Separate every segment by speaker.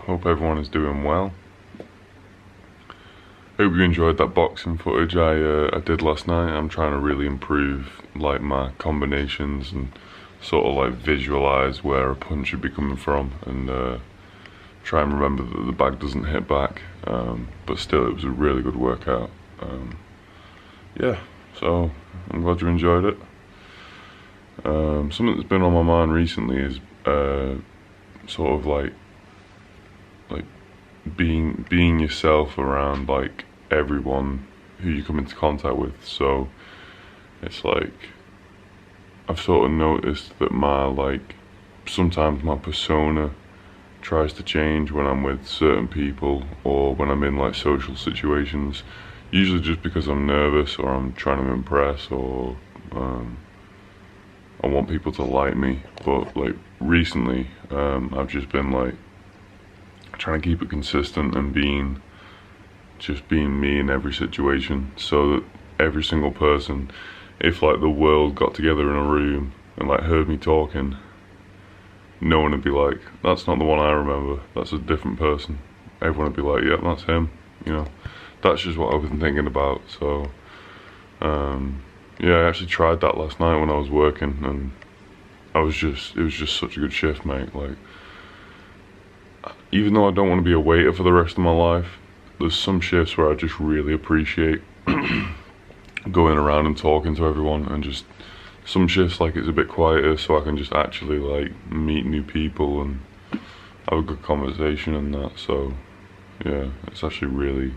Speaker 1: Hope everyone is doing well. Hope you enjoyed that boxing footage I did last night. I'm trying to really improve like my combinations and sort of like visualize where a punch should be coming from, and try and remember that the bag doesn't hit back. But still, it was a really good workout. Yeah, so I'm glad you enjoyed it. Something that's been on my mind recently is sort of like being yourself around like everyone who you come into contact with. So it's like I've sort of noticed that sometimes my persona tries to change when I'm with certain people or when I'm in like social situations, usually just because I'm nervous or I'm trying to impress, or I want people to like me. But like recently, I've just been like trying to keep it consistent and being me in every situation, so that every single person, if like the world got together in a room and like heard me talking, no one would be like, that's not the one I remember, that's a different person. Everyone would be like, yeah, that's him, you know. That's just what I've been thinking about. So yeah, I actually tried that last night when I was working, and it was just such a good shift, mate. Like, even though I don't want to be a waiter for the rest of my life, there's some shifts where I just really appreciate going around and talking to everyone, and just some shifts like it's a bit quieter so I can just actually like meet new people and have a good conversation and that. So yeah, it's actually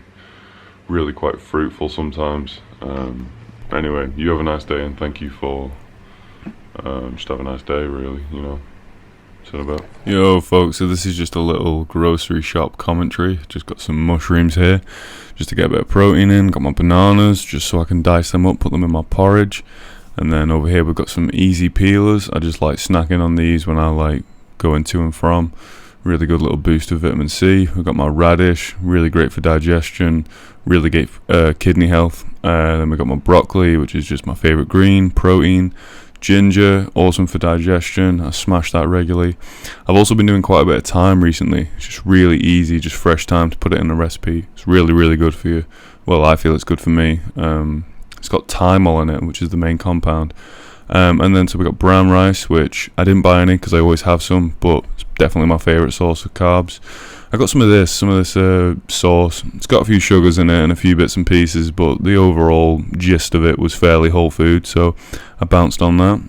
Speaker 1: really quite fruitful sometimes. Anyway, you have a nice day, and thank you for just have a nice day, really, you know. About.
Speaker 2: Yo folks, so this is just a little grocery shop commentary. Just got some mushrooms here just to get a bit of protein in. Got my bananas just so I can dice them up, put them in my porridge. And then over here we've got some easy peelers. I just like snacking on these when I like going to and from. Really good little boost of vitamin C. We've got my radish, really great for digestion, really great kidney health. Then we've got my broccoli, which is just my favorite green, protein. Ginger, awesome for digestion. I smash that regularly. I've also been doing quite a bit of thyme recently. It's just really easy, just fresh thyme to put it in a recipe. It's really good for you. Well, I feel it's good for me. It's got thymol in it, which is the main compound. And then so we got brown rice, which I didn't buy any because I always have some, but it's definitely my favorite source of carbs. I got some of this sauce. It's got a few sugars in it and a few bits and pieces, but the overall gist of it was fairly whole food, so I bounced on that.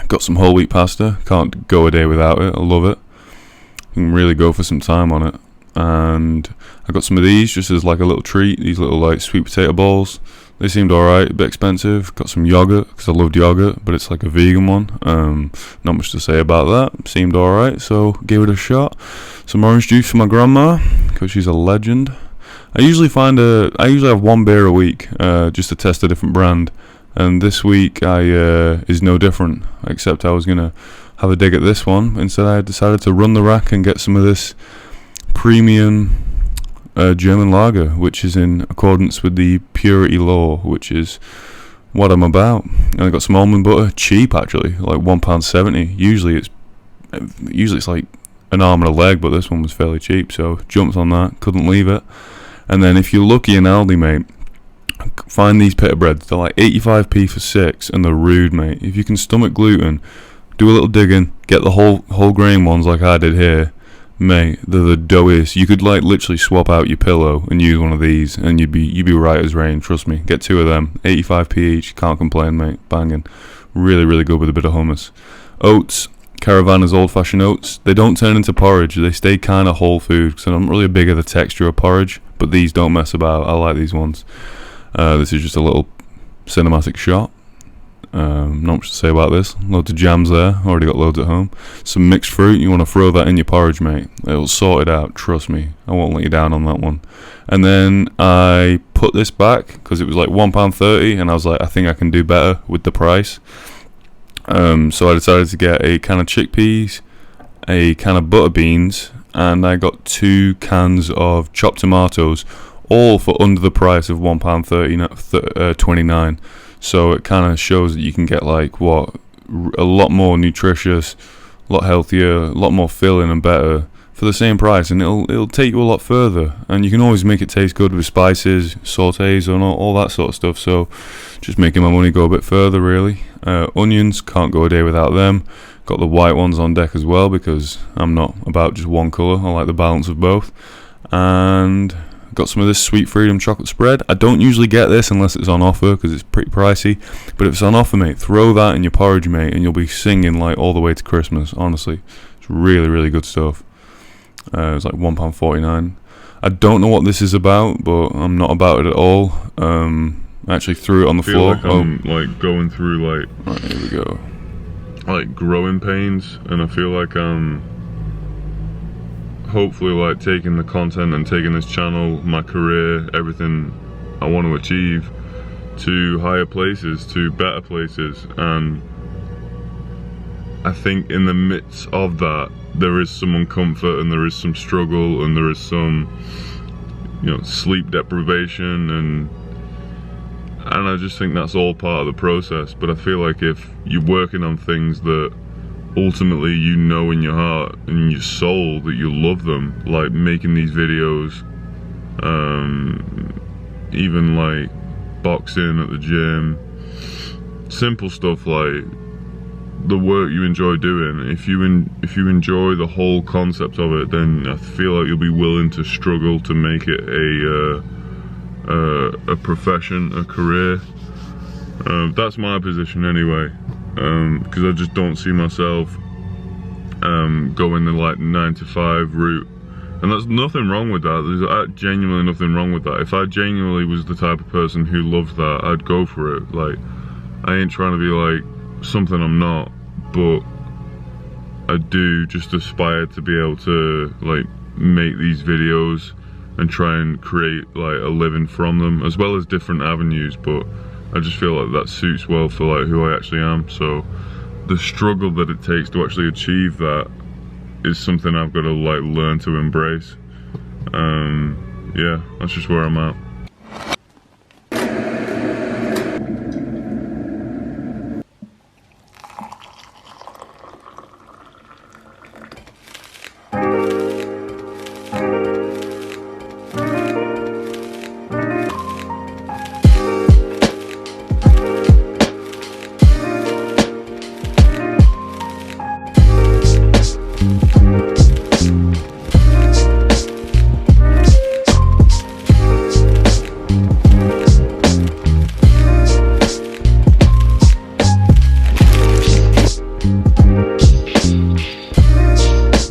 Speaker 2: Got some whole wheat pasta. Can't go a day without it. I love it. You can really go for some time on it. And I got some of these just as like a little treat. These little like sweet potato balls. They seemed alright, a bit expensive. Got some yogurt because I loved yogurt, but it's like a vegan one. Not much to say about that. Seemed alright, so gave it a shot. Some orange juice for my grandma because she's a legend. I usually have one beer a week just to test a different brand, and this week is no different. Except I was gonna have a dig at this one. Instead, I decided to run the rack and get some of this premium German lager, which is in accordance with the purity law, which is what I'm about. And I got some almond butter, cheap actually, like £1.70. Usually it's like an arm and a leg, but this one was fairly cheap, so jumped on that, couldn't leave it. And then if you're lucky in Aldi, mate, find these pita breads. They're like 85p for 6, and they're rude, mate. If you can stomach gluten, do a little digging, get the whole grain ones like I did here. Mate, they're the doughiest. You could like literally swap out your pillow and use one of these, and you'd be right as rain. Trust me. Get 2 of them, 85p each. Can't complain, mate. Banging. Really good with a bit of hummus. Oats, Caravanas old-fashioned oats. They don't turn into porridge. They stay kind of whole food, because I'm not really big of the texture of porridge. But these don't mess about. I like these ones. This is just a little cinematic shot. Not much to say about this. Loads of jams there. Already got loads at home. Some mixed fruit. You want to throw that in your porridge, mate. It'll sort it out. Trust me. I won't let you down on that one. And then I put this back because it was like £1.30, and I was like, I think I can do better with the price. So I decided to get a can of chickpeas, a can of butter beans, and I got 2 cans of chopped tomatoes, all for under the price of £1.29. So it kind of shows that you can get like a lot more nutritious, a lot healthier, a lot more filling and better for the same price, and it'll take you a lot further. And you can always make it taste good with spices, sautés, and all that sort of stuff. So just making my money go a bit further, really. Onions, can't go a day without them. Got the white ones on deck as well, because I'm not about just one colour. I like the balance of both. And got some of this Sweet Freedom chocolate spread. I don't usually get this unless it's on offer, because it's pretty pricey. But if it's on offer, mate, throw that in your porridge, mate, and you'll be singing like all the way to Christmas. Honestly, it's really, really good stuff. It's like £1.49. I don't know what this is about, but I'm not about it at all. I actually threw it on the floor.
Speaker 1: Like I'm like going through like
Speaker 2: right, here we go.
Speaker 1: Like growing pains, and I feel like I'm hopefully like taking the content and taking this channel, my career, everything I want to achieve to higher places, to better places. And I think in the midst of that there is some uncomfort, and there is some struggle, and there is some, you know, sleep deprivation, and I just think that's all part of the process. But I feel like if you're working on things that ultimately you know in your heart and in your soul that you love them, like making these videos, even like boxing at the gym, simple stuff like the work you enjoy doing, if you enjoy the whole concept of it, then I feel like you'll be willing to struggle to make it a profession, a career. That's my position anyway, because I just don't see myself going the like 9-to-5 route, and there's nothing wrong with that. There's genuinely nothing wrong with that. If I genuinely was the type of person who loved that, I'd go for it. Like, I ain't trying to be like something I'm not, but I do just aspire to be able to like make these videos and try and create like a living from them, as well as different avenues. But I just feel like that suits well for like who I actually am. So the struggle that it takes to actually achieve that is something I've got to like learn to embrace. Yeah, that's just where I'm at.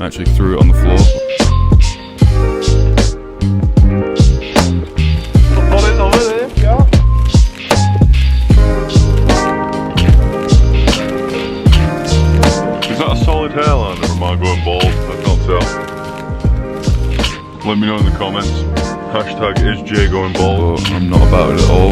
Speaker 2: Actually threw it on the floor.
Speaker 1: Is that a solid hairline, or am I going bald? I can't tell. Let me know in the comments. Hashtag is Jay going bald.
Speaker 2: But I'm not about it at all.